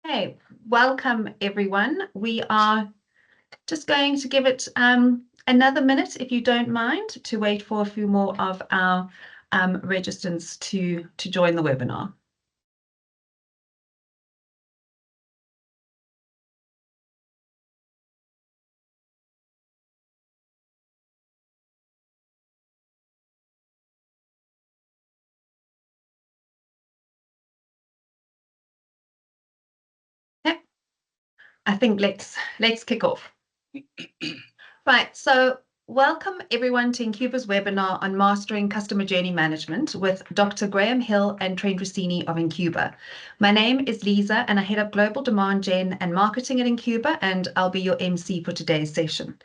Hey, welcome everyone. We are just going to give it another minute, if you don't mind, to wait for a few more of our registrants to join the webinar. Okay. I think let's kick off. Right, so welcome everyone to inQuba's webinar on Mastering Customer Journey Management with Dr. Graham Hill and Trent Rossini of inQuba. My name is Lisa and I head up Global Demand Gen and Marketing at inQuba, and I'll be your MC for today's session.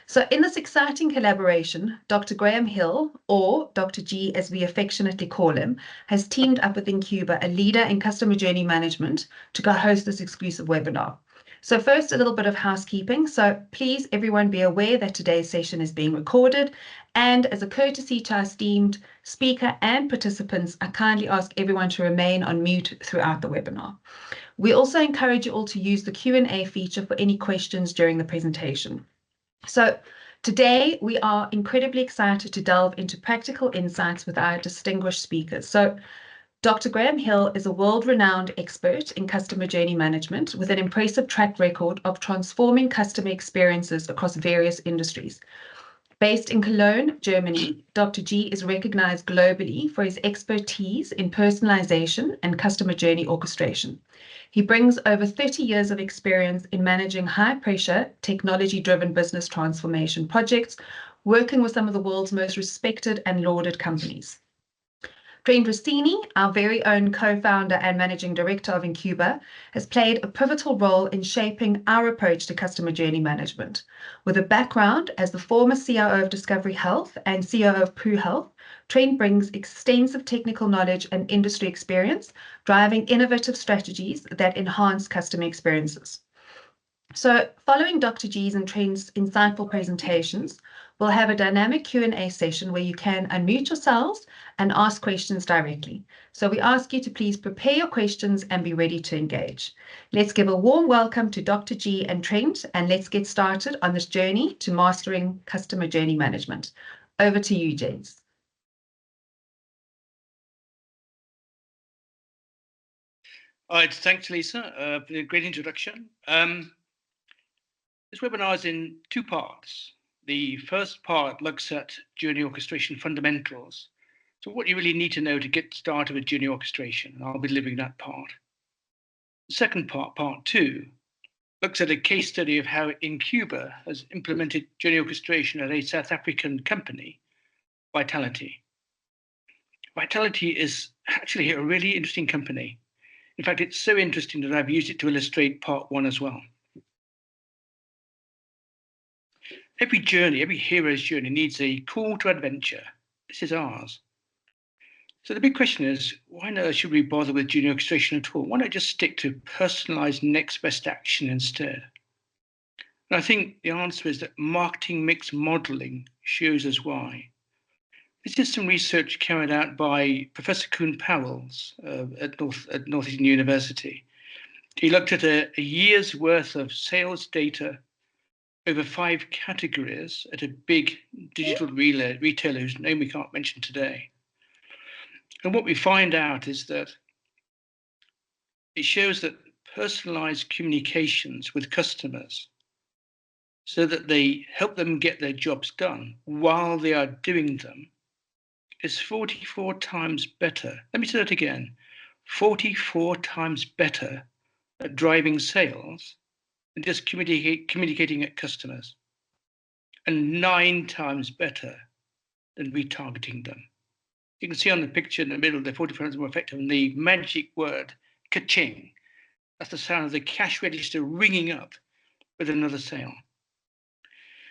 So in this exciting collaboration, Dr. Graham Hill, or Dr. G as we affectionately call him, has teamed up with inQuba, a leader in customer journey management, to co-host this exclusive webinar. So first, a little bit of housekeeping. So please, everyone, be aware that today's session is being recorded. And as a courtesy to our esteemed speaker and participants, I kindly ask everyone to remain on mute throughout the webinar. We also encourage you all to use the Q&A feature for any questions during the presentation. So today, we are incredibly excited to delve into practical insights with our distinguished speakers. So Dr. Graham Hill is a world-renowned expert in customer journey management with an impressive track record of transforming customer experiences across various industries. Based in Cologne, Germany, Dr. G is recognized globally for his expertise in personalization and customer journey orchestration. He brings over 30 years of experience in managing high-pressure, technology-driven business transformation projects, working with some of the world's most respected and lauded companies. Trent Rossini, our very own co-founder and managing director of inQuba, has played a pivotal role in shaping our approach to customer journey management. With a background as the former COO of Discovery Health and COO of Pru Health, Trent brings extensive technical knowledge and industry experience, driving innovative strategies that enhance customer experiences. So following Dr. G's and Trent's insightful presentations, we'll have a dynamic Q&A session where you can unmute yourselves and ask questions directly. So we ask you to please prepare your questions and be ready to engage. Let's give a warm welcome to Dr. G and Trent, and let's get started on this journey to mastering customer journey management. Over to you, gents. All right, thanks, Lisa, for a great introduction. This webinar is in two parts. The first part looks at journey orchestration fundamentals. So what you really need to know to get started with journey orchestration, and I'll be delivering that part. The second part, part two, looks at a case study of how inQuba has implemented journey orchestration at a South African company, Vitality. Vitality is actually a really interesting company. In fact, it's so interesting that I've used it to illustrate part one as well. Every journey, every hero's journey needs a call to adventure. This is ours. So the big question is, why on earth should we bother with journey orchestration at all? Why not just stick to personalized next best action instead? And I think the answer is that marketing mix modeling shows us why. This is some research carried out by Professor Kuhn Powells at Northeastern University. He looked at a year's worth of sales data over 5 categories at a big digital retailer whose name we can't mention today. And what we find out is that it shows that personalized communications with customers so that they help them get their jobs done while they are doing them is 44 times better. Let me say that again. 44 times better at driving sales than just communicating at customers, and 9 times better than retargeting them. You can see on the picture in the middle, they're 44 times more effective, and the magic word, ka-ching. That's the sound of the cash register ringing up with another sale.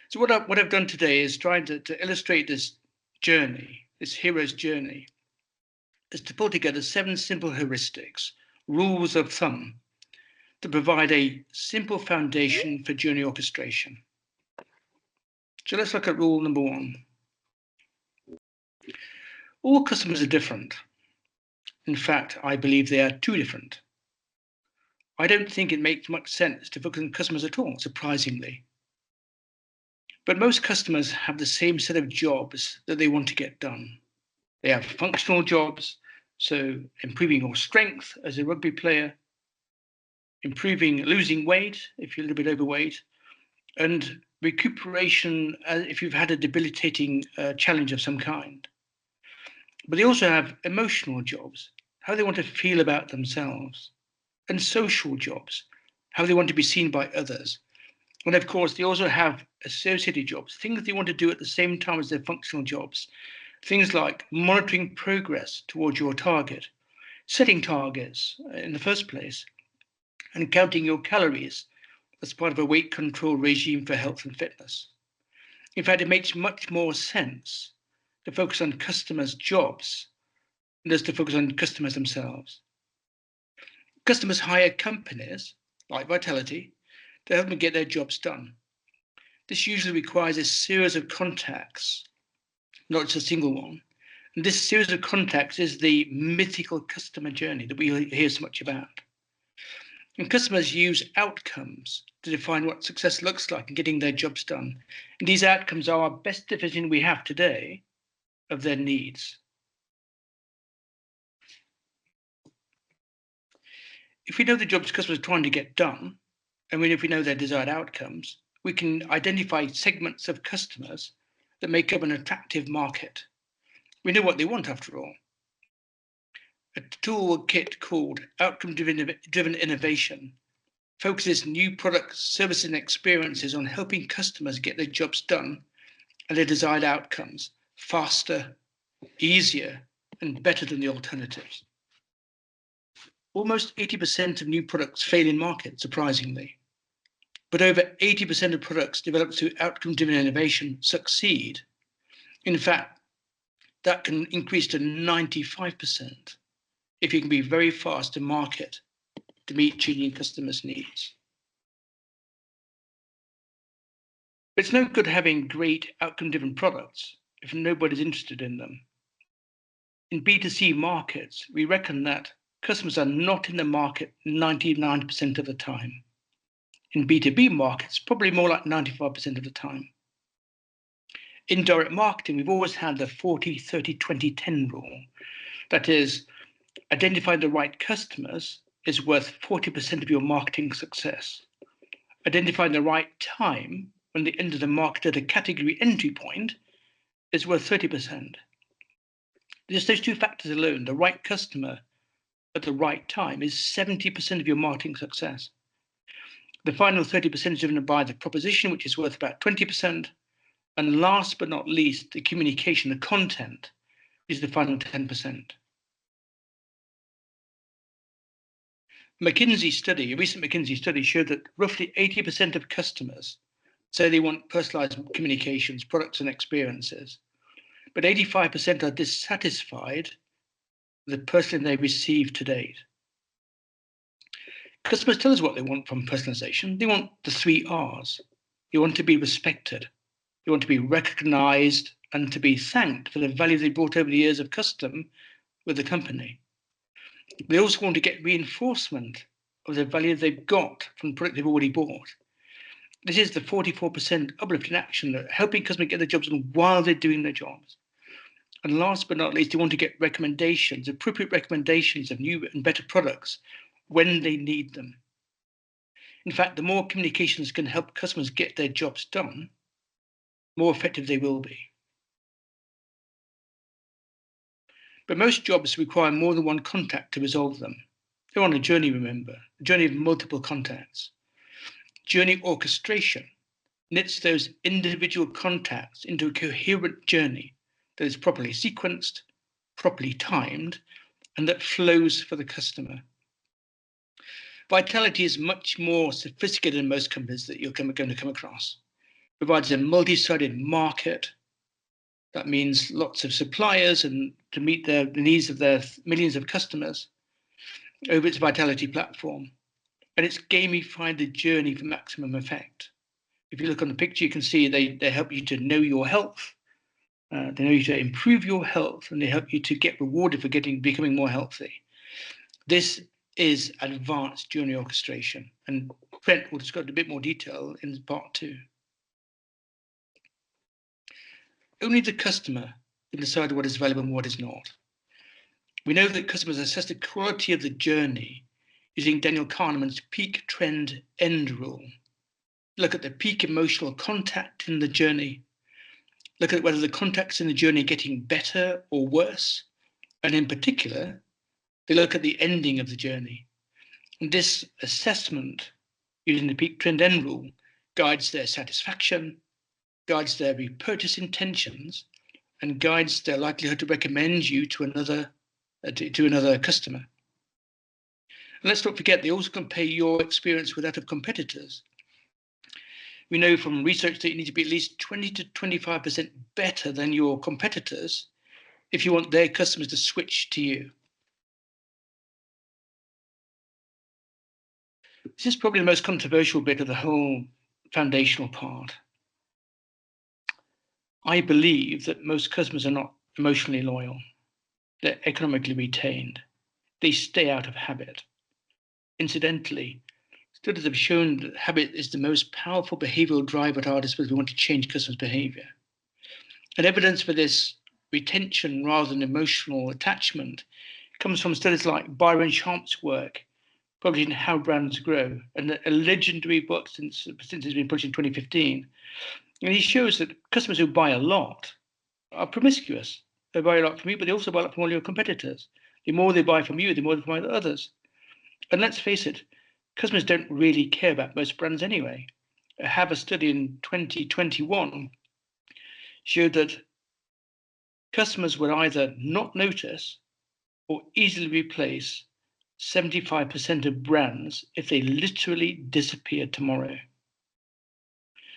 So what I've done today is trying to illustrate this journey, this hero's journey, is to pull together 7 simple heuristics, rules of thumb, to provide a simple foundation for journey orchestration. So let's look at rule number 1. All customers are different. In fact, I believe they are too different. I don't think it makes much sense to focus on customers at all, surprisingly. But most customers have the same set of jobs that they want to get done. They have functional jobs, so improving your strength as a rugby player, losing weight if you're a little bit overweight, and recuperation if you've had a debilitating challenge of some kind. But they also have emotional jobs, how they want to feel about themselves, and social jobs, how they want to be seen by others. And of course, they also have associated jobs, things they want to do at the same time as their functional jobs. Things like monitoring progress towards your target, setting targets in the first place, and counting your calories as part of a weight control regime for health and fitness. In fact, it makes much more sense to focus on customers' jobs than to focus on customers themselves. Customers hire companies like Vitality to help them get their jobs done. This usually requires a series of contacts, not just a single one. And this series of contacts is the mythical customer journey that we hear so much about. And customers use outcomes to define what success looks like in getting their jobs done. And these outcomes are our best definition we have today of their needs. If we know the jobs customers are trying to get done, and if we know their desired outcomes, we can identify segments of customers that make up an attractive market. We know what they want after all. A toolkit called Outcome-Driven Innovation focuses new products, services, and experiences on helping customers get their jobs done and their desired outcomes faster, easier, and better than the alternatives. Almost 80% of new products fail in market, surprisingly. But over 80% of products developed through outcome-driven innovation succeed. In fact, that can increase to 95% if you can be very fast to market to meet changing customers' needs. But it's no good having great outcome-driven products if nobody's interested in them. In B2C markets, we reckon that customers are not in the market 99% of the time. In B2B markets, probably more like 95% of the time. In direct marketing, we've always had the 40-30-20-10 rule. That is, identifying the right customers is worth 40% of your marketing success. Identifying the right time when they enter the market at a category entry point is worth 30%. Just those two factors alone, the right customer at the right time, is 70% of your marketing success. The final 30% is driven by the proposition, which is worth about 20%. And last but not least, the communication, the content, is the final 10%. A recent McKinsey study showed that roughly 80% of customers say they want personalized communications, products, and experiences. But 85% are dissatisfied with the person they receive to date. Customers tell us what they want from personalization. They want the 3 R's. They want to be respected. They want to be recognized and to be thanked for the value they brought over the years of custom with the company. They also want to get reinforcement of the value they've got from the product they've already bought. This is the 44% uplift in action, helping customers get their jobs done while they're doing their jobs. And last but not least, they want to get recommendations, appropriate recommendations of new and better products when they need them. In fact, the more communications can help customers get their jobs done, the more effective they will be. But most jobs require more than one contact to resolve them. They're on a journey, remember, a journey of multiple contacts. Journey orchestration knits those individual contacts into a coherent journey that is properly sequenced, properly timed, and that flows for the customer. Vitality is much more sophisticated than most companies that you're going to come across. It provides a multi-sided market. That means lots of suppliers and to meet the needs of their millions of customers over its Vitality platform. And it's gamified the journey for maximum effect. If you look on the picture, you can see they help you to know your health. They help you to improve your health, and they help you to get rewarded for becoming more healthy. This is advanced journey orchestration. And Trent will describe a bit more detail in part 2. Only the customer can decide what is valuable and what is not. We know that customers assess the quality of the journey using Daniel Kahneman's peak trend end rule. Look at the peak emotional contact in the journey. Look at whether the contacts in the journey are getting better or worse. And in particular, they look at the ending of the journey. And this assessment using the peak trend end rule guides their satisfaction, guides their repurchase intentions, and guides their likelihood to recommend you to another customer. And let's not forget, they also compare your experience with that of competitors. We know from research that you need to be at least 20 to 25% better than your competitors if you want their customers to switch to you. This is probably the most controversial bit of the whole foundational part. I believe that most customers are not emotionally loyal. They're economically retained. They stay out of habit. Incidentally, studies have shown that habit is the most powerful behavioral driver at our disposal if we want to change customers' behavior. And evidence for this retention rather than emotional attachment comes from studies like Byron Sharp's work, published in How Brands Grow, and a legendary book since it's been published in 2015. And he shows that customers who buy a lot are promiscuous. They buy a lot from you, but they also buy a lot from all your competitors. The more they buy from you, the more they buy from others. And let's face it, customers don't really care about most brands anyway. I have a study in 2021 showed that customers would either not notice or easily replace 75% of brands if they literally disappeared tomorrow.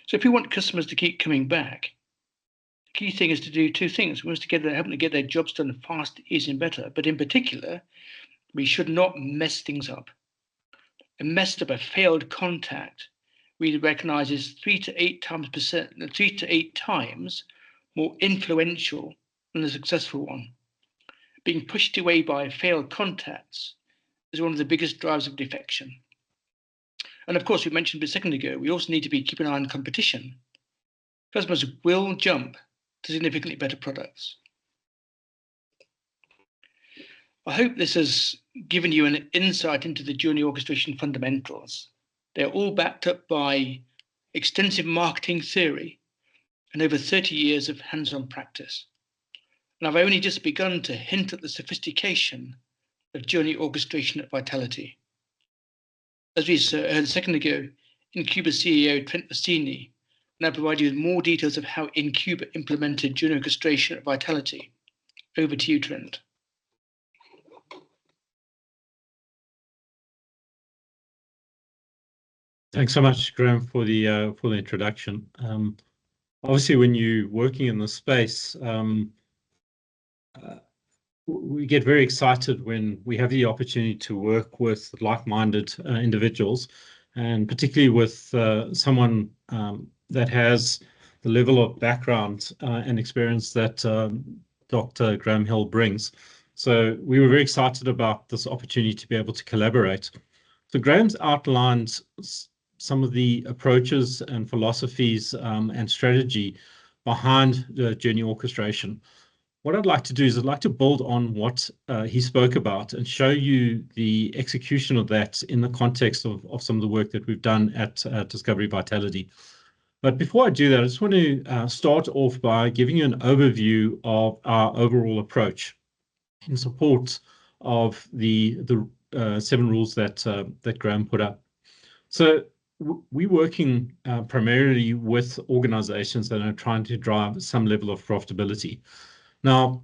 So if we want customers to keep coming back, the key thing is to do two things. We want to help them to get their jobs done fast, easy, and better. But in particular, we should not mess things up. A messed up, a failed contact really recognizes 3 to 8 times more influential than a successful one. Being pushed away by failed contacts is one of the biggest drivers of defection. And of course, we mentioned a second ago, we also need to be keeping an eye on competition. Customers will jump to significantly better products. I hope this has given you an insight into the journey orchestration fundamentals. They're all backed up by extensive marketing theory and over 30 years of hands-on practice. And I've only just begun to hint at the sophistication of journey orchestration at Vitality. As we heard a second ago, inQuba CEO Trent Bassini will now provide you with more details of how inQuba implemented journey orchestration at Vitality. Over to you, Trent. Thanks so much, Graham, for the introduction. Obviously, when you're working in the space, we get very excited when we have the opportunity to work with like-minded individuals, and particularly with someone that has the level of background and experience that Dr. Graham Hill brings. So we were very excited about this opportunity to be able to collaborate. So Graham's outlined some of the approaches and philosophies and strategy behind the journey orchestration. What I'd like to do is I'd like to build on what he spoke about and show you the execution of that in the context of some of the work that we've done at Discovery Vitality. But before I do that, I just want to start off by giving you an overview of our overall approach in support of the 7 rules that Graham put up. So we're working primarily with organizations that are trying to drive some level of profitability. Now,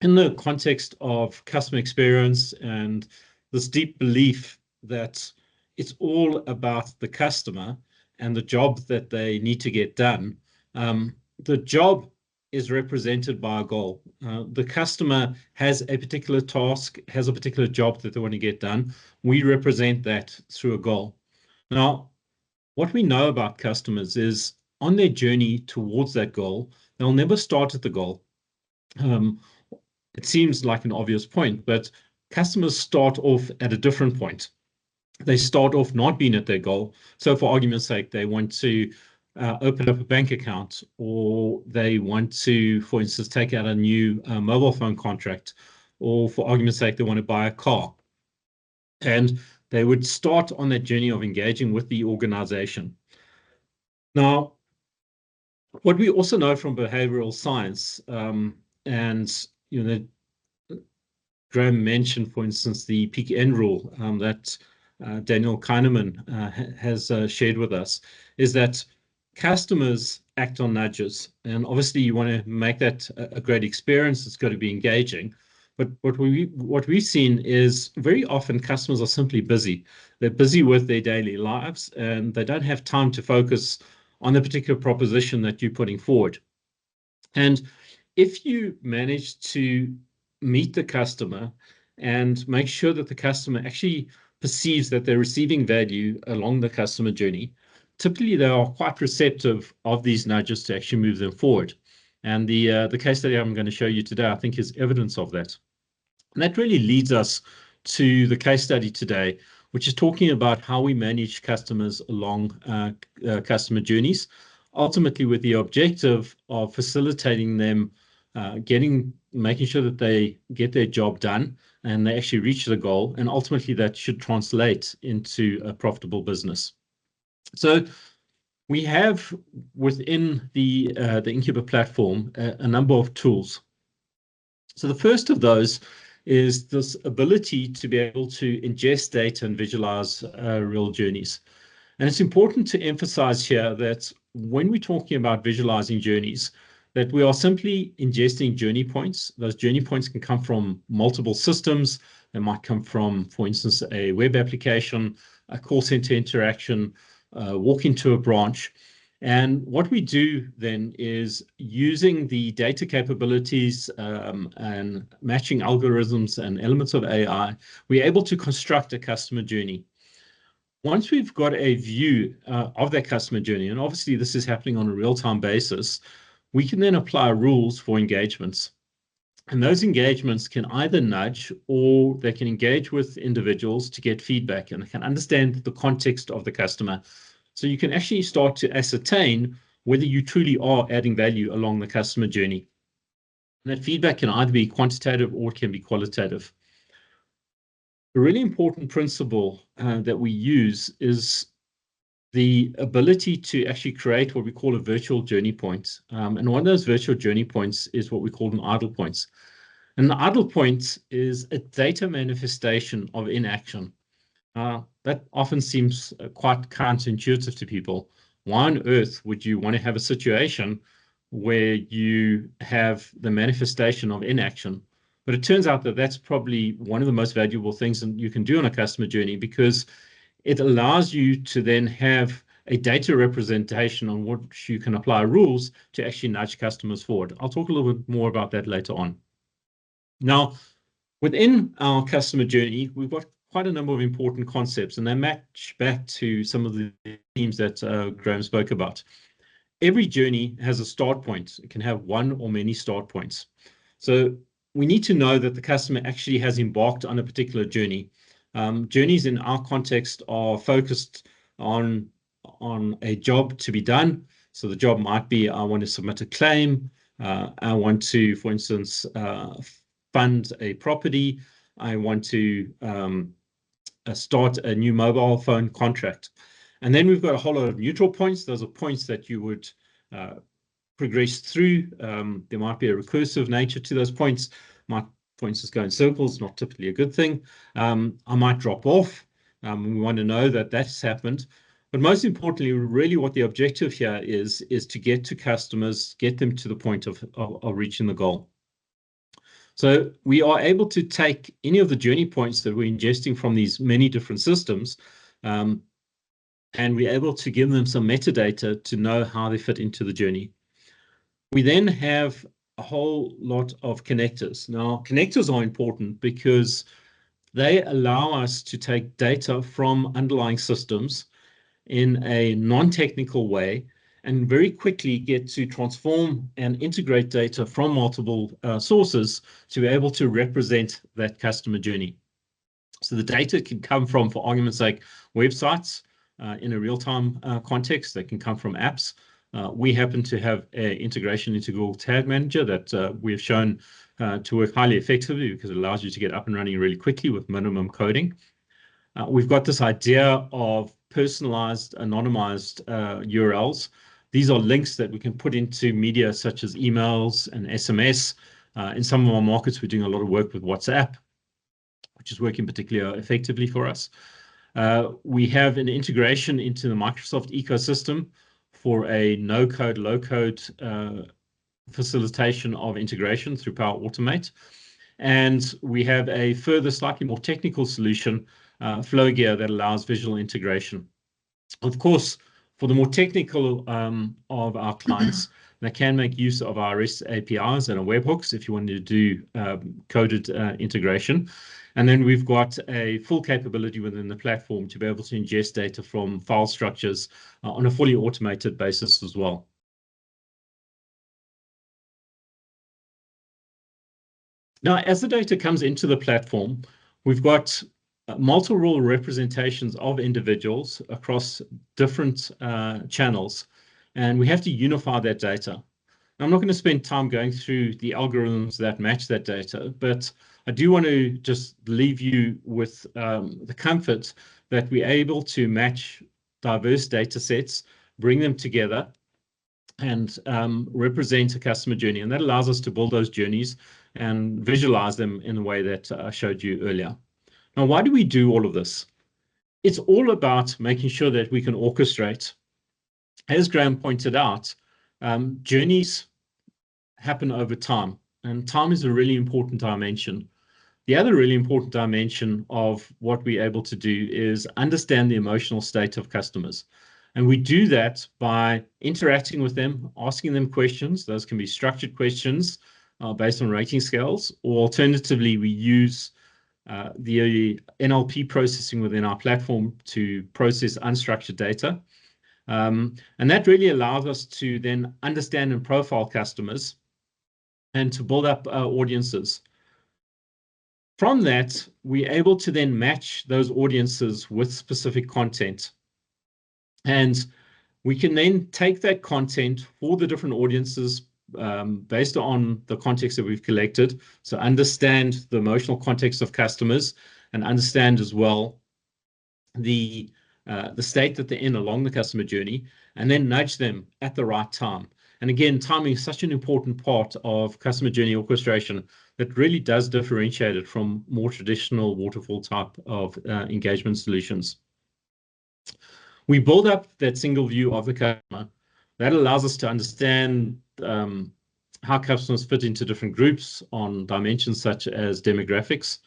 in the context of customer experience and this deep belief that it's all about the customer and the job that they need to get done, the job is represented by a goal. The customer has a particular task, has a particular job that they want to get done. We represent that through a goal. Now, what we know about customers is on their journey towards that goal, they'll never start at the goal. It seems like an obvious point, but customers start off at a different point. They start off not being at their goal. So for argument's sake, they want to open up a bank account, or they want to, for instance, take out a new mobile phone contract, or for argument's sake, they want to buy a car. And they would start on that journey of engaging with the organization. Now, what we also know from behavioral science, and Graham mentioned, for instance, the peak end rule that Daniel Kahneman has shared with us, is that customers act on nudges. And obviously you want to make that a great experience. It's got to be engaging. But what we've seen is very often customers are simply busy. They're busy with their daily lives, and they don't have time to focus on the particular proposition that you're putting forward. And if you manage to meet the customer and make sure that the customer actually perceives that they're receiving value along the customer journey, typically they are quite receptive of these nudges to actually move them forward. And the case study I'm going to show you today, I think, is evidence of that. And that really leads us to the case study today, which is talking about how we manage customers along customer journeys, ultimately with the objective of facilitating them making sure that they get their job done and they actually reach the goal, and ultimately that should translate into a profitable business. So we have within the inQuba platform a number of tools. So the first of those is this ability to be able to ingest data and visualize real journeys. And it's important to emphasize here that when we're talking about visualizing journeys, that we are simply ingesting journey points. Those journey points can come from multiple systems. They might come from, for instance, a web application, a call center interaction, walk into a branch. And what we do then is, using the data capabilities and matching algorithms and elements of AI, we're able to construct a customer journey. Once we've got a view of that customer journey, and obviously this is happening on a real-time basis, we can then apply rules for engagements. And those engagements can either nudge, or they can engage with individuals to get feedback and can understand the context of the customer. So you can actually start to ascertain whether you truly are adding value along the customer journey. And that feedback can either be quantitative or it can be qualitative. A really important principle that we use is the ability to actually create what we call a virtual journey point. And one of those virtual journey points is what we call an idle point. And the idle point is a data manifestation of inaction. That often seems quite counterintuitive to people. Why on earth would you want to have a situation where you have the manifestation of inaction? But it turns out that that's probably one of the most valuable things that you can do on a customer journey, because it allows you to then have a data representation on which you can apply rules to actually nudge customers forward. I'll talk a little bit more about that later on. Now, within our customer journey, we've got quite a number of important concepts, and they match back to some of the themes that Graham spoke about. Every journey has a start point. It can have one or many start points. So we need to know that the customer actually has embarked on a particular journey. Journeys in our context are focused on a job to be done. So the job might be, I want to submit a claim. I want to, for instance, fund a property. I want to start a new mobile phone contract. And then we've got a whole lot of neutral points. Those are points that you would progress through. There might be a recursive nature to those points. My points just go in circles, not typically a good thing. I might drop off. We want to know that that's happened. But most importantly, really what the objective here is to get to customers, get them to the point of reaching the goal. So we are able to take any of the journey points that we're ingesting from these many different systems, and we're able to give them some metadata to know how they fit into the journey. We then have a whole lot of connectors. Now, connectors are important because they allow us to take data from underlying systems in a non-technical way and very quickly get to transform and integrate data from multiple sources to be able to represent that customer journey. So the data can come from, for argument's sake, websites in a real-time context. They can come from apps. We happen to have an integration into Google Tag Manager that we've shown to work highly effectively because it allows you to get up and running really quickly with minimum coding. We've got this idea of personalized, anonymized URLs. These are links that we can put into media such as emails and SMS. In some of our markets, we're doing a lot of work with WhatsApp, which is working particularly effectively for us. We have an integration into the Microsoft ecosystem for a no-code, low-code facilitation of integration through Power Automate. And we have a further slightly more technical solution, FlowGear, that allows visual integration. Of course, for the more technical of our clients, they can make use of our REST APIs and our webhooks if you want to do coded integration. And then we've got a full capability within the platform to be able to ingest data from file structures on a fully automated basis as well. Now, as the data comes into the platform, we've got multiple representations of individuals across different channels, and we have to unify that data. Now, I'm not going to spend time going through the algorithms that match that data, but I do want to just leave you with the comfort that we're able to match diverse data sets, bring them together, and represent a customer journey. And that allows us to build those journeys and visualize them in the way that I showed you earlier. Now, why do we do all of this? It's all about making sure that we can orchestrate. As Graham pointed out, journeys happen over time, and time is a really important dimension. The other really important dimension of what we're able to do is understand the emotional state of customers. And we do that by interacting with them, asking them questions. Those can be structured questions based on rating scales, or alternatively, we use the NLP processing within our platform to process unstructured data. And that really allows us to then understand and profile customers and to build up audiences. From that, we're able to then match those audiences with specific content. And we can then take that content for the different audiences based on the context that we've collected. So understand the emotional context of customers and understand as well the state that they're in along the customer journey, and then nudge them at the right time. And again, timing is such an important part of customer journey orchestration that really does differentiate it from more traditional waterfall type of engagement solutions. We build up that single view of the customer. That allows us to understand how customers fit into different groups on dimensions such as demographics.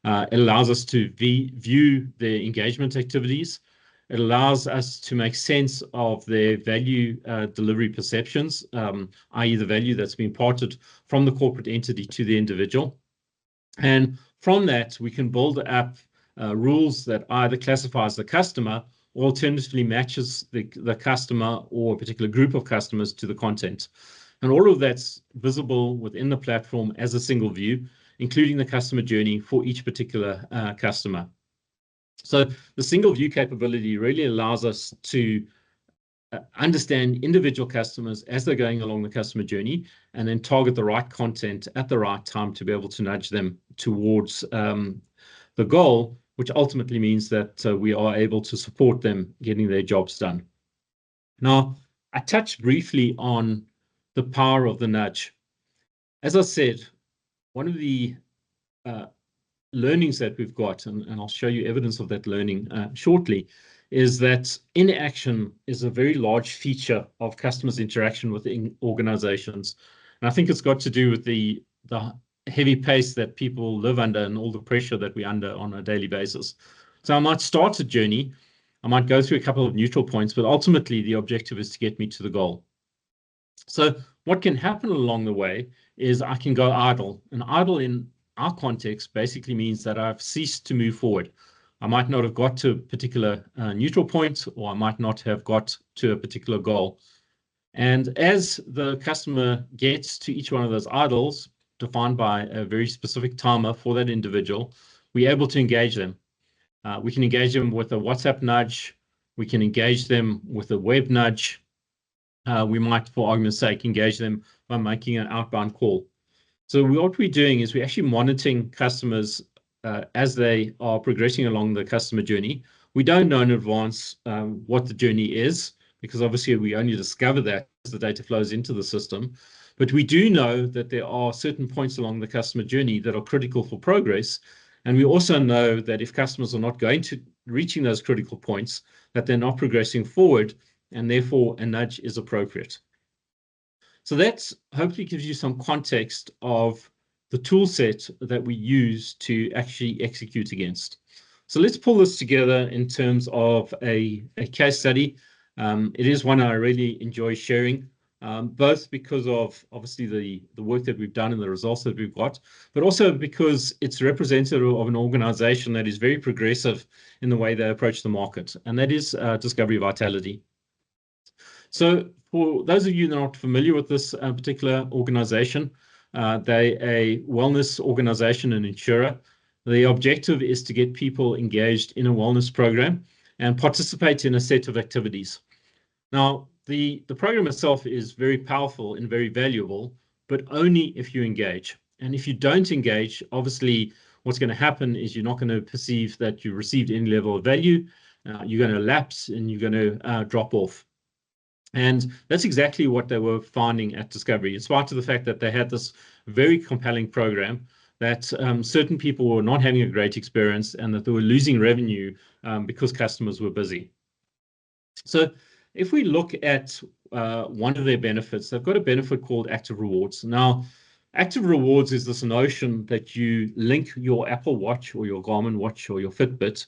It allows us to view their engagement activities. It allows us to make sense of their value delivery perceptions, i.e. the value that's been imparted from the corporate entity to the individual. And from that, we can build up rules that either classifies the customer or alternatively matches the customer or a particular group of customers to the content. And all of that's visible within the platform as a single view, including the customer journey for each particular customer. So the single view capability really allows us to understand individual customers as they're going along the customer journey, and then target the right content at the right time to be able to nudge them towards the goal, which ultimately means that we are able to support them getting their jobs done. Now, I touched briefly on the power of the nudge. As I said, one of the learnings that we've got, and I'll show you evidence of that learning shortly, is that inaction is a very large feature of customers' interaction with organizations. And I think it's got to do with the heavy pace that people live under and all the pressure that we're under on a daily basis. So I might start a journey, I might go through a couple of neutral points, but ultimately the objective is to get me to the goal. So what can happen along the way is I can go idle, and idle in our context basically means that I've ceased to move forward. I might not have got to a particular neutral point, or I might not have got to a particular goal. And as the customer gets to each one of those idols, defined by a very specific timer for that individual, we're able to engage them. We can engage them with a WhatsApp nudge. We can engage them with a web nudge. We might, for argument's sake, engage them by making an outbound call. So what we're doing is we're actually monitoring customers as they are progressing along the customer journey. We don't know in advance what the journey is, because obviously we only discover that as the data flows into the system. But we do know that there are certain points along the customer journey that are critical for progress. And we also know that if customers are not going to reaching those critical points, that they're not progressing forward, and therefore a nudge is appropriate. So that hopefully gives you some context of the tool set that we use to actually execute against. So let's pull this together in terms of a case study. It is one I really enjoy sharing, both because of obviously the work that we've done and the results that we've got, but also because it's representative of an organization that is very progressive in the way they approach the market, and that is Discovery Vitality. So for those of you that are not familiar with this particular organization, they're a wellness organization and insurer. The objective is to get people engaged in a wellness program and participate in a set of activities. Now, the program itself is very powerful and very valuable, but only if you engage. And if you don't engage, obviously what's going to happen is you're not going to perceive that you received any level of value. You're going to lapse and you're going to drop off. And that's exactly what they were finding at Discovery, in spite of the fact that they had this very compelling program, that certain people were not having a great experience and that they were losing revenue because customers were busy. So if we look at one of their benefits, they've got a benefit called Active Rewards. Now, Active Rewards is this notion that you link your Apple Watch or your Garmin watch or your Fitbit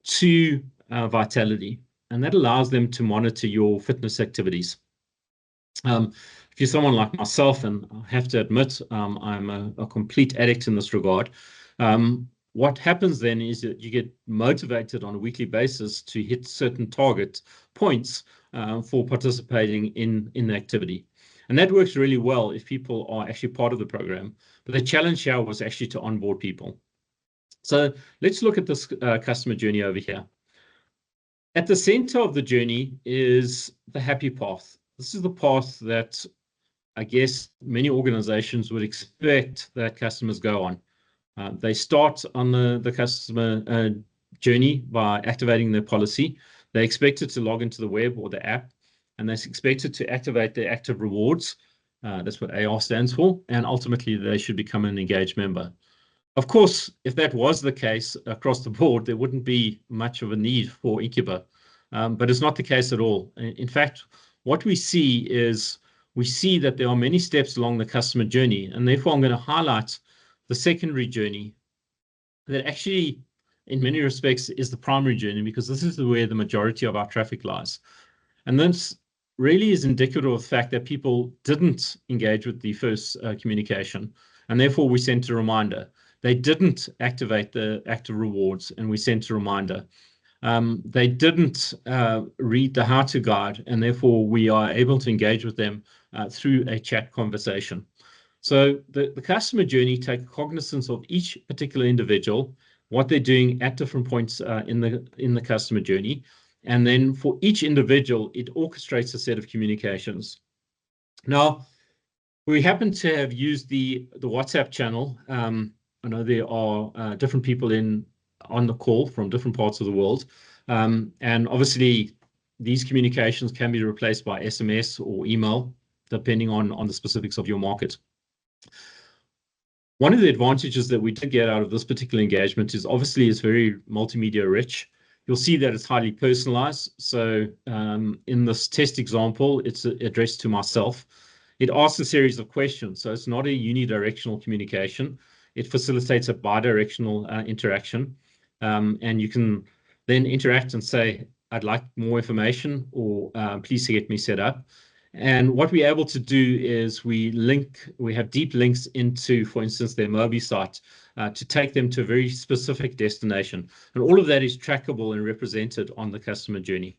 to Vitality. And that allows them to monitor your fitness activities. If you're someone like myself, and I have to admit, I'm a complete addict in this regard, what happens then is that you get motivated on a weekly basis to hit certain target points for participating in the activity. And that works really well if people are actually part of the program. But the challenge here was actually to onboard people. So let's look at this customer journey over here. At the center of the journey is the happy path. This is the path that I guess many organizations would expect that customers go on. They start on the customer journey by activating their policy. They're expected to log into the web or the app, and they're expected to activate their active rewards. That's what AR stands for. And ultimately, they should become an engaged member. Of course, if that was the case across the board, there wouldn't be much of a need for inQuba, but it's not the case at all. In fact, what we see is that there are many steps along the customer journey, and therefore I'm going to highlight the secondary journey that actually, in many respects, is the primary journey, because this is where the majority of our traffic lies. And this really is indicative of the fact that people didn't engage with the first communication, and therefore we sent a reminder. They didn't activate the active rewards, and we sent a reminder. They didn't read the how-to guide, and therefore we are able to engage with them through a chat conversation. So the customer journey takes cognizance of each particular individual, what they're doing at different points in the customer journey, and then for each individual, it orchestrates a set of communications. Now, we happen to have used the WhatsApp channel. I know there are different people on the call from different parts of the world. And obviously, these communications can be replaced by SMS or email, depending on the specifics of your market. One of the advantages that we did get out of this particular engagement is obviously it's very multimedia rich. You'll see that it's highly personalized. So in this test example, it's addressed to myself. It asks a series of questions. So it's not a unidirectional communication. It facilitates a bidirectional interaction. And you can then interact and say, I'd like more information, or please get me set up. And what we're able to do is we have deep links into, for instance, their Mobi site to take them to a very specific destination. And all of that is trackable and represented on the customer journey.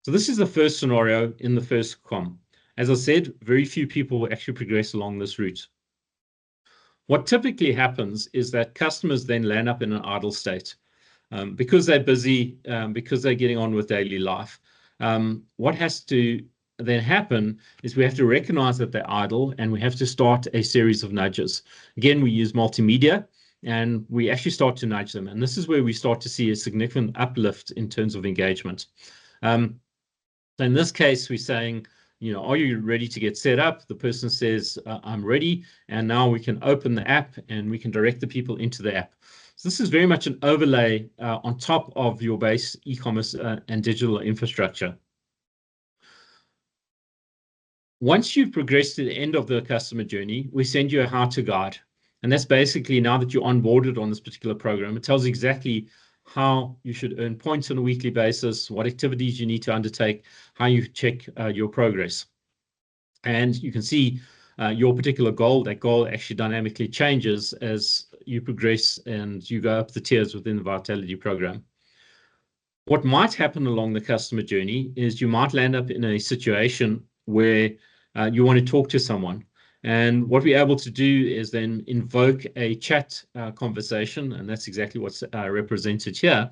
So this is the first scenario in the first comm. As I said, very few people will actually progress along this route. What typically happens is that customers then land up in an idle state because they're busy, because they're getting on with daily life. What has to then happen is we have to recognize that they're idle and we have to start a series of nudges. Again, we use multimedia and we actually start to nudge them. And this is where we start to see a significant uplift in terms of engagement. So in this case, we're saying, are you ready to get set up? The person says, I'm ready. And now we can open the app and we can direct the people into the app. So this is very much an overlay on top of your base e-commerce and digital infrastructure. Once you've progressed to the end of the customer journey, we send you a how-to guide. And that's basically, now that you're onboarded on this particular program, it tells exactly how you should earn points on a weekly basis, what activities you need to undertake, how you check your progress. And you can see your particular goal. That goal actually dynamically changes as you progress and you go up the tiers within the Vitality program. What might happen along the customer journey is you might land up in a situation where you want to talk to someone. And what we're able to do is then invoke a chat conversation, and that's exactly what's represented here.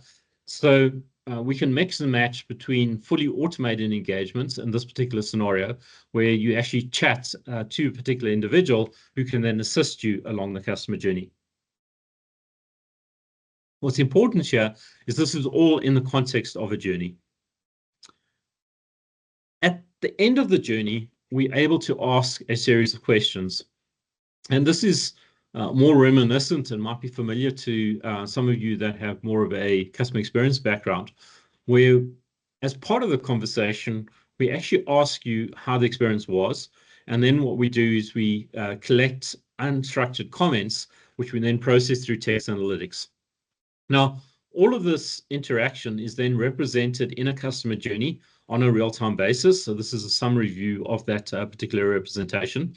So we can mix and match between fully automated engagements in this particular scenario, where you actually chat to a particular individual who can then assist you along the customer journey. What's important here is this is all in the context of a journey. At the end of the journey, we're able to ask a series of questions. And this is more reminiscent and might be familiar to some of you that have more of a customer experience background, where as part of the conversation, we actually ask you how the experience was. And then what we do is we collect unstructured comments, which we then process through text analytics. Now, all of this interaction is then represented in a customer journey on a real-time basis. So this is a summary view of that particular representation.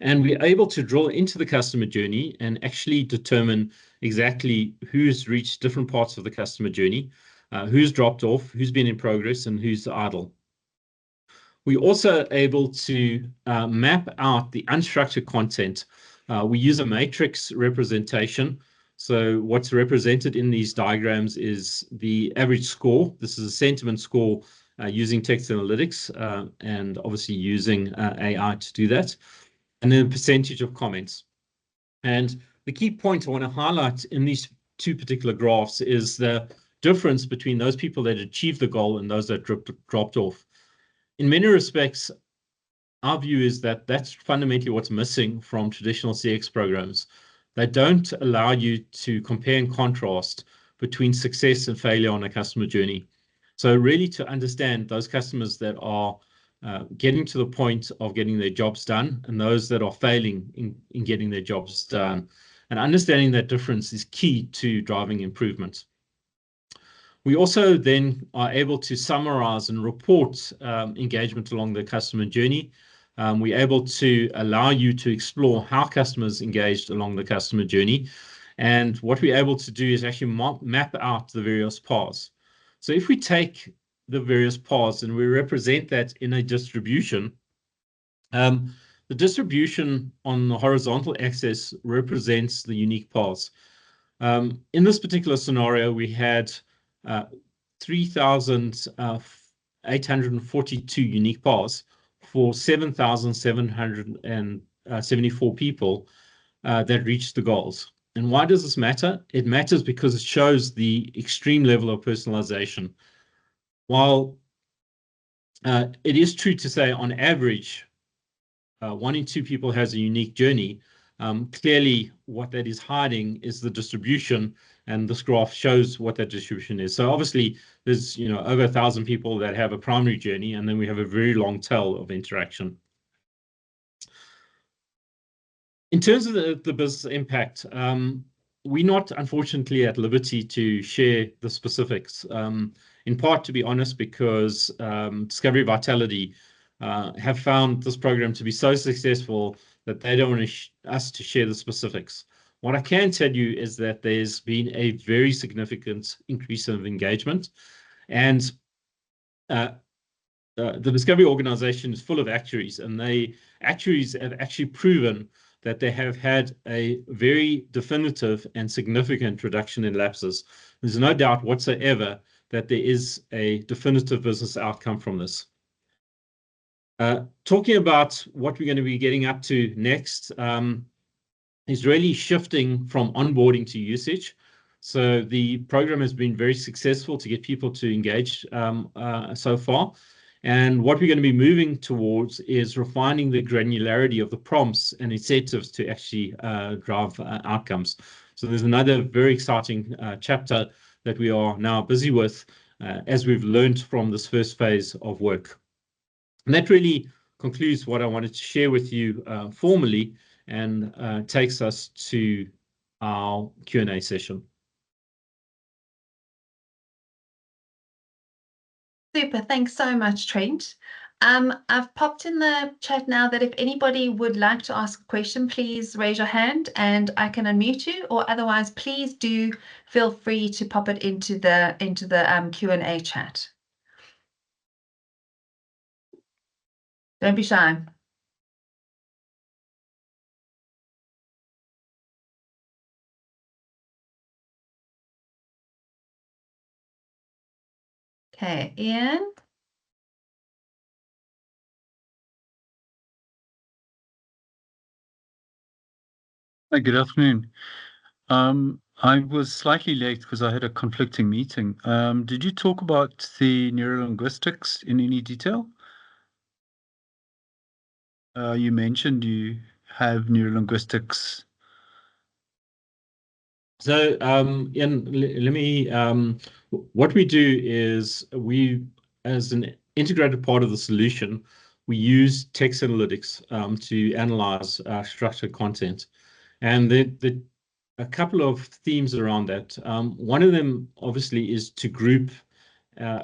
And we're able to drill into the customer journey and actually determine exactly who's reached different parts of the customer journey, who's dropped off, who's been in progress, and who's idle. We're also able to map out the unstructured content. We use a matrix representation. So what's represented in these diagrams is the average score. This is a sentiment score using text analytics and obviously using AI to do that. And then a percentage of comments. And the key point I want to highlight in these two particular graphs is the difference between those people that achieved the goal and those that dropped off. In many respects, our view is that that's fundamentally what's missing from traditional CX programs. They don't allow you to compare and contrast between success and failure on a customer journey. So really to understand those customers that are getting to the point of getting their jobs done and those that are failing in getting their jobs done. And understanding that difference is key to driving improvement. We also then are able to summarize and report engagement along the customer journey. We're able to allow you to explore how customers engaged along the customer journey. And what we're able to do is actually map out the various paths. So if we take the various paths and we represent that in a distribution, the distribution on the horizontal axis represents the unique paths. In this particular scenario, we had 3,842 unique paths for 7,774 people that reached the goals. And why does this matter? It matters because it shows the extreme level of personalization. While it is true to say on average, 1 in 2 people has a unique journey, clearly what that is hiding is the distribution, and this graph shows what that distribution is. So obviously there's over 1,000 people that have a primary journey, and then we have a very long tail of interaction. In terms of the business impact, we're not unfortunately at liberty to share the specifics, in part, to be honest, because Discovery Vitality have found this program to be so successful that they don't want us to share the specifics. What I can tell you is that there's been a very significant increase of engagement, and the Discovery organization is full of actuaries, and actuaries have actually proven that they have had a very definitive and significant reduction in lapses. There's no doubt whatsoever that there is a definitive business outcome from this. Talking about what we're going to be getting up to next is really shifting from onboarding to usage. So the program has been very successful to get people to engage so far. And what we're going to be moving towards is refining the granularity of the prompts and incentives to actually drive outcomes. So there's another very exciting chapter that we are now busy with as we've learned from this first phase of work. And that really concludes what I wanted to share with you formally, and takes us to our Q&A session. Super, thanks so much, Trent. I've popped in the chat now that if anybody would like to ask a question, please raise your hand and I can unmute you, or otherwise please do feel free to pop it into the Q&A chat. Don't be shy. Okay, Ian. Hi, good afternoon. I was slightly late because I had a conflicting meeting. Did you talk about the neurolinguistics in any detail? You mentioned you have neurolinguistics. So, Ian, let me, what we do is as an integrated part of the solution, we use text analytics to analyze structured content. And a couple of themes around that. One of them, obviously, is to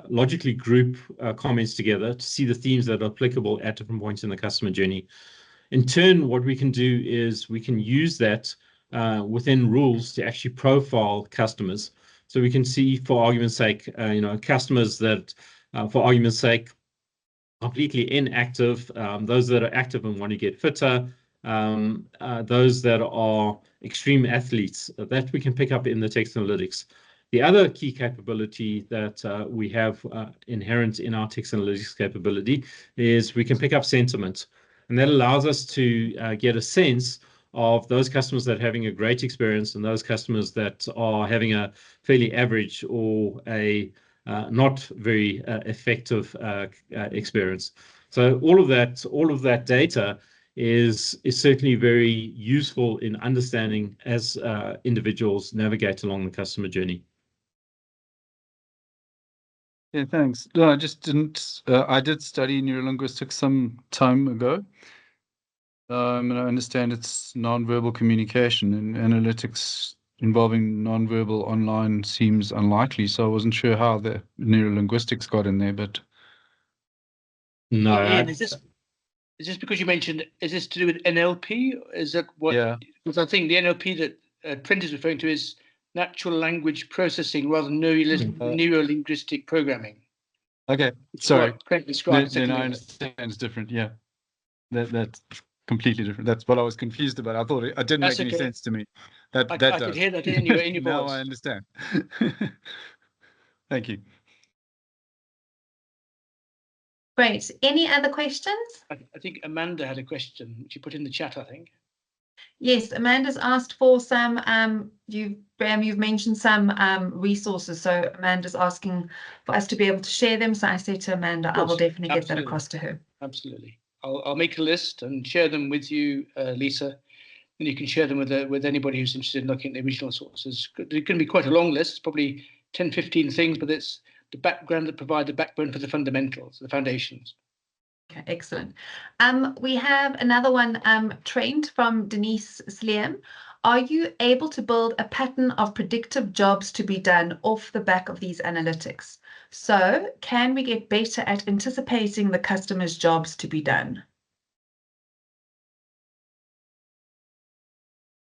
logically group comments together to see the themes that are applicable at different points in the customer journey. In turn, what we can do is we can use that within rules to actually profile customers. So we can see, for argument's sake, customers that, for argument's sake, completely inactive, those that are active and want to get fitter, those that are extreme athletes, that we can pick up in the text analytics. The other key capability that we have inherent in our text analytics capability is we can pick up sentiment. And that allows us to get a sense of those customers that are having a great experience and those customers that are having a fairly average or a not very effective experience. So all of that data is certainly very useful in understanding as individuals navigate along the customer journey. Yeah, thanks. No, I just didn't. I did study neurolinguistics some time ago. And I understand it's nonverbal communication, and analytics involving nonverbal online seems unlikely. So I wasn't sure how the neurolinguistics got in there, but No, Ian, is this because you mentioned, is this to do with NLP? Is that what? yeah. Because I think the NLP that Trent is referring to is natural language processing rather than neurolinguistic programming. Okay, sorry. Trent described. Then I understand it's different. Yeah, that's completely different. That's what I was confused about. I thought it didn't make any sense to me. I could hear that in your voice. Now I understand. Thank you. Great. Any other questions? I think Amanda had a question, which you put in the chat, I think. Yes, Amanda's asked for some, Graham, you've mentioned some resources. So Amanda's asking for us to be able to share them. So I said to Amanda, I will definitely get that across to her. Absolutely. I'll make a list and share them with you, Lisa, and you can share them with anybody who's interested in looking at the original sources. It can be quite a long list. It's probably 10, 15 things, but it's the background that provide the backbone for the fundamentals, the foundations. Okay, excellent. We have another one, Trent, from Denise Sliam. Are you able to build a pattern of predictive jobs to be done off the back of these analytics? So can we get better at anticipating the customer's jobs to be done?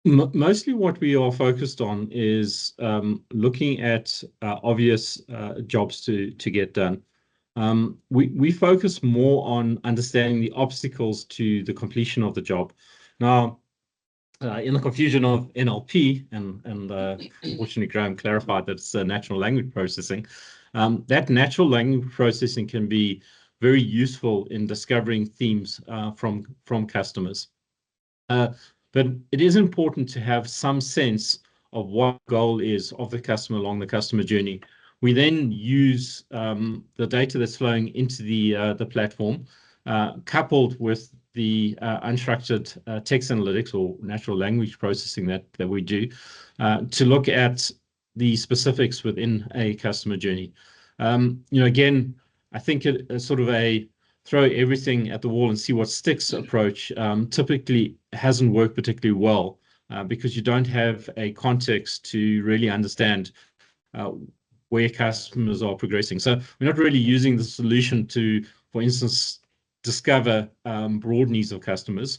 Mostly what we are focused on is looking at obvious jobs to get done. We focus more on understanding the obstacles to the completion of the job. Now, in the confusion of NLP, and fortunately Graham clarified that it's natural language processing, that natural language processing can be very useful in discovering themes from customers. But it is important to have some sense of what goal is of the customer along the customer journey. We then use the data that's flowing into the platform, coupled with the unstructured text analytics or natural language processing that we do, to look at the specifics within a customer journey. Again, I think it's sort of a throw everything at the wall and see what sticks approach typically hasn't worked particularly well because you don't have a context to really understand where customers are progressing. So we're not really using the solution to, for instance, discover broad needs of customers.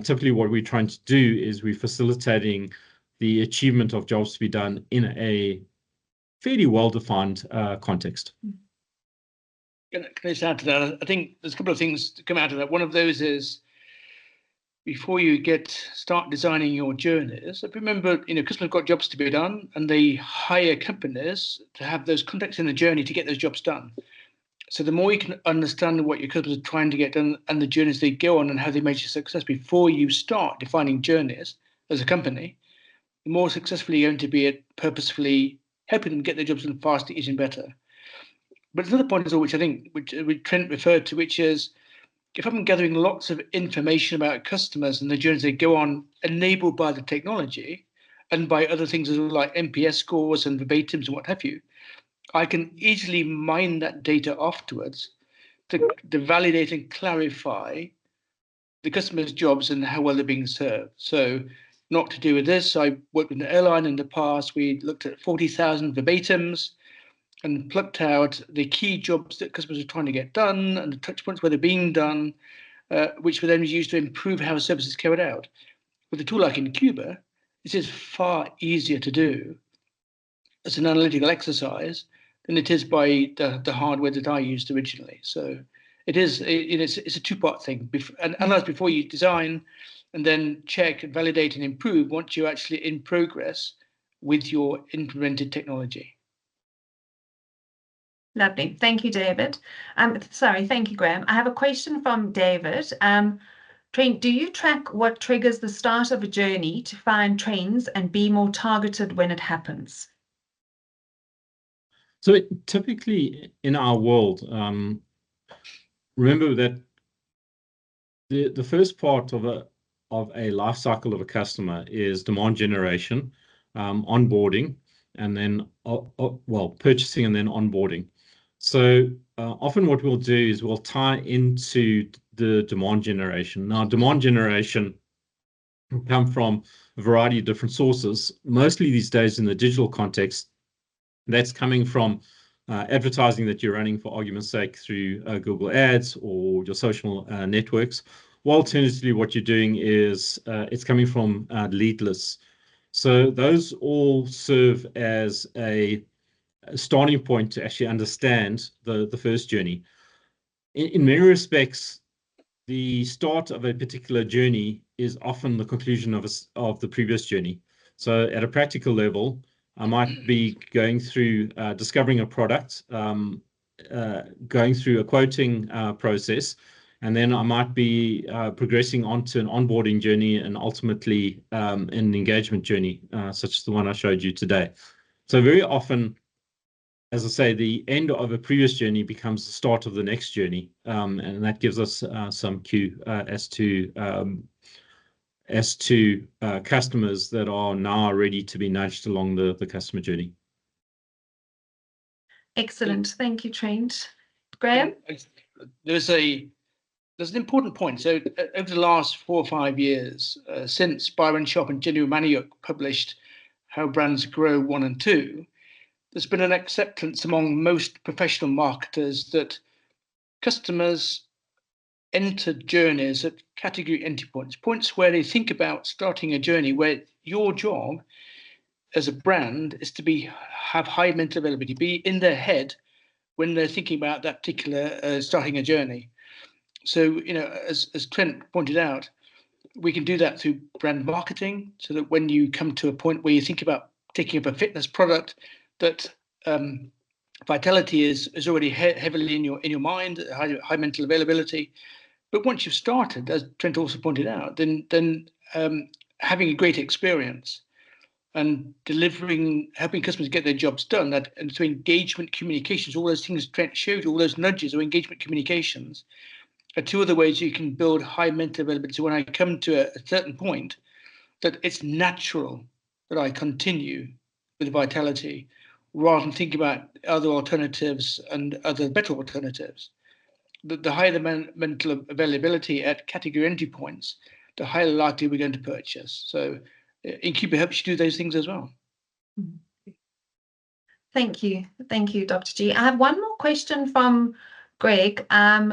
Typically what we're trying to do is we're facilitating the achievement of jobs to be done in a fairly well-defined context. Can I just add to that? I think there's a couple of things to come out of that. One of those is before you start designing your journeys, remember, customers have got jobs to be done and they hire companies to have those contacts in the journey to get those jobs done. So the more you can understand what your customers are trying to get done and the journeys they go on and how they measure success before you start defining journeys as a company, the more successfully you're going to be at purposefully helping them get their jobs done faster, easier, and better. But there's another point as well, which I think which Trent referred to, which is if I'm gathering lots of information about customers and the journeys they go on, enabled by the technology and by other things as well, like NPS scores and verbatims and what have you, I can easily mine that data afterwards to validate and clarify the customer's jobs and how well they're being served. So not to do with this, I worked with an airline in the past. We looked at 40,000 verbatims and plucked out the key jobs that customers are trying to get done and the touch points where they're being done, which were then used to improve how services carried out. With a tool like inQuba, this is far easier to do as an analytical exercise than it is by the hardware that I used originally. So it's a two-part thing. Analyze before you design, and then check, validate, and improve once you're actually in progress with your implemented technology. Lovely. Thank you, David. Thank you, Graham. I have a question from David. Trent, do you track what triggers the start of a journey to find trends and be more targeted when it happens? So typically in our world, remember that the first part of a life cycle of a customer is demand generation, onboarding, and then purchasing and then onboarding. So often what we'll do is we'll tie into the demand generation. Now, demand generation can come from a variety of different sources. Mostly these days in the digital context, that's coming from advertising that you're running, for argument's sake, through Google Ads or your social networks. Well, alternatively, what you're doing is it's coming from lead lists. So those all serve as a starting point to actually understand the first journey. In many respects, the start of a particular journey is often the conclusion of the previous journey. So at a practical level, I might be going through discovering a product, going through a quoting process, and then I might be progressing onto an onboarding journey and ultimately an engagement journey, such as the one I showed you today. So very often, as I say, the end of a previous journey becomes the start of the next journey, and that gives us some cue as to customers that are now ready to be nudged along the customer journey. Excellent. Thank you, Trent. Graham? There's an important point. So over the last 4 or 5 years, since Byron Shop and Jenny Maniuk published How Brands Grow 1 and 2, there's been an acceptance among most professional marketers that customers enter journeys at category entry points where they think about starting a journey where your job as a brand is to have high mental availability, be in their head when they're thinking about that particular starting a journey. So, as Trent pointed out, we can do that through brand marketing, so that when you come to a point where you think about taking up a fitness product, that vitality is already heavily in your mind, high mental availability. But once you've started, as Trent also pointed out, then having a great experience and helping customers get their jobs done, and through engagement communications, all those things Trent showed, all those nudges or engagement communications, are two other ways you can build high mental availability. So when I come to a certain point, that it's natural that I continue with vitality, rather than thinking about other alternatives and other better alternatives. The higher the mental availability at category entry points, the higher likely we're going to purchase. So inQuba helps you do those things as well. Thank you, Dr. G. I have one more question from Greg.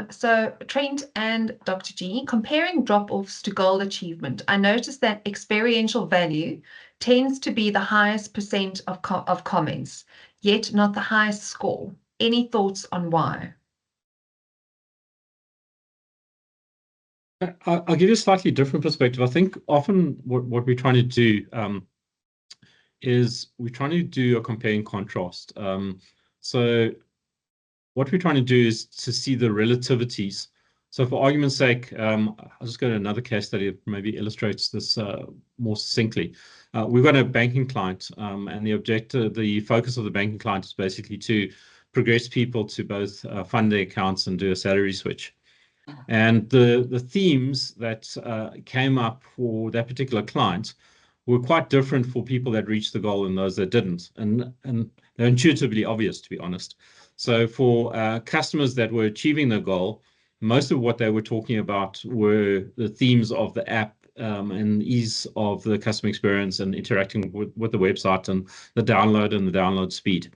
So Trent and Dr. G, comparing drop-offs to goal achievement, I noticed that experiential value tends to be the highest percent of comments, yet not the highest score. Any thoughts on why? I'll give you a slightly different perspective. I think often what we're trying to do is we're trying to do a compare and contrast. So what we're trying to do is to see the relativities. So for argument's sake, I'll just go to another case study that maybe illustrates this more succinctly. We've got a banking client, and the focus of the banking client is basically to progress people to both fund their accounts and do a salary switch. And the themes that came up for that particular client were quite different for people that reached the goal and those that didn't. And they're intuitively obvious, to be honest. So for customers that were achieving the goal, most of what they were talking about were the themes of the app and ease of the customer experience and interacting with the website and the download speed.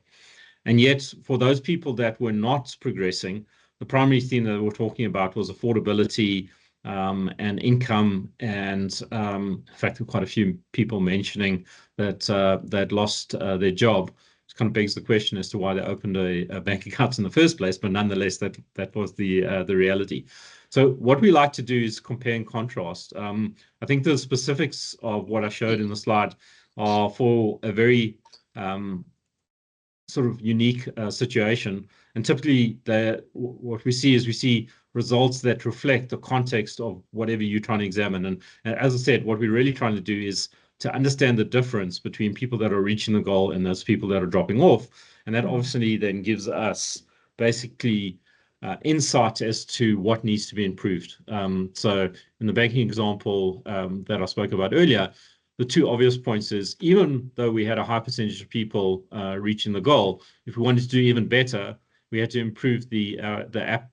And yet, for those people that were not progressing, the primary theme that we were talking about was affordability and income, and in fact, quite a few people mentioning that they'd lost their job. It kind of begs the question as to why they opened a bank account in the first place, but nonetheless, that was the reality. So what we like to do is compare and contrast. I think the specifics of what I showed in the slide are for a very sort of unique situation. And typically, what we see results that reflect the context of whatever you're trying to examine. And as I said, what we're really trying to do is to understand the difference between people that are reaching the goal and those people that are dropping off. And that obviously then gives us basically insight as to what needs to be improved. So in the banking example that I spoke about earlier, the two obvious points is, even though we had a high percentage of people reaching the goal, if we wanted to do even better, we had to improve the app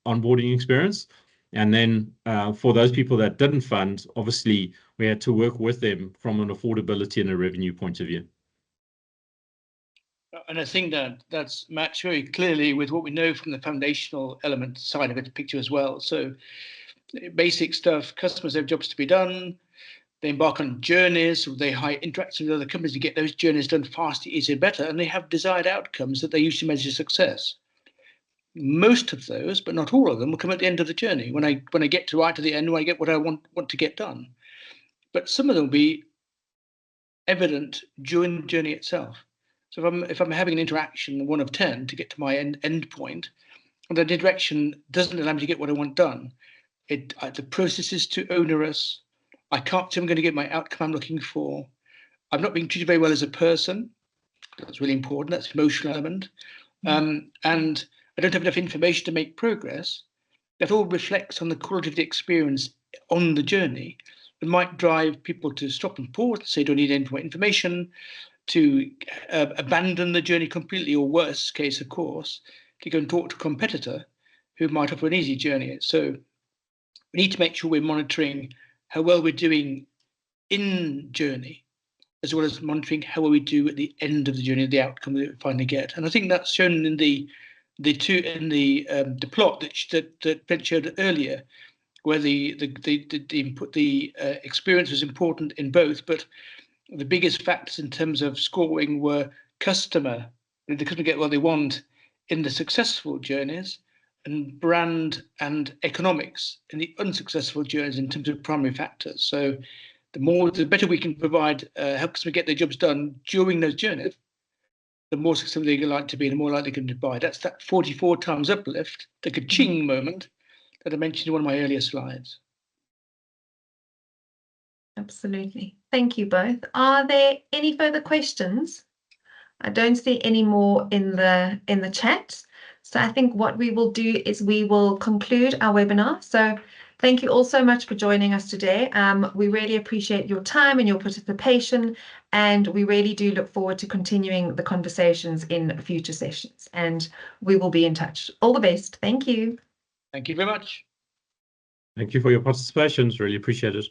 onboarding experience. And then for those people that didn't fund, obviously, we had to work with them from an affordability and a revenue point of view. And I think that's matched very clearly with what we know from the foundational element side of it, picture as well. So basic stuff, customers have jobs to be done. They embark on journeys, they hire interactions with other companies to get those journeys done faster, easier, better, and they have desired outcomes that they usually measure success. Most of those, but not all of them, will come at the end of the journey. When I get to right to the end, when I get what I want to get done. But some of them will be evident during the journey itself. So if I'm having an interaction, 1 of 10, to get to my end point, and that interaction doesn't allow me to get what I want done, the process is too onerous. I can't say I'm going to get my outcome I'm looking for. I'm not being treated very well as a person. That's really important. That's the emotional element. And I don't have enough information to make progress. That all reflects on the quality of the experience on the journey. It might drive people to stop and pause, say, don't need any more information, to abandon the journey completely, or worst case, of course, to go and talk to a competitor who might offer an easy journey. So we need to make sure we're monitoring how well we're doing in journey, as well as monitoring how well we do at the end of the journey, the outcome that we finally get. And I think that's shown in the plot that Ben showed earlier, where the experience was important in both, but the biggest factors in terms of scoring were the customer get what they want in the successful journeys and brand and economics in the unsuccessful journeys in terms of primary factors. So the better we can provide help customers get their jobs done during those journeys, the more successful they're likely to be, the more likely they're going to buy. That's that 44 times uplift, the ka-ching moment that I mentioned in one of my earlier slides. Absolutely. Thank you both. Are there any further questions? I don't see any more in the chat. So I think what we will do is we will conclude our webinar. So thank you all so much for joining us today. We really appreciate your time and your participation, and we really do look forward to continuing the conversations in future sessions, and we will be in touch. All the best. Thank you. Thank you very much. Thank you for your participation. Really appreciate it.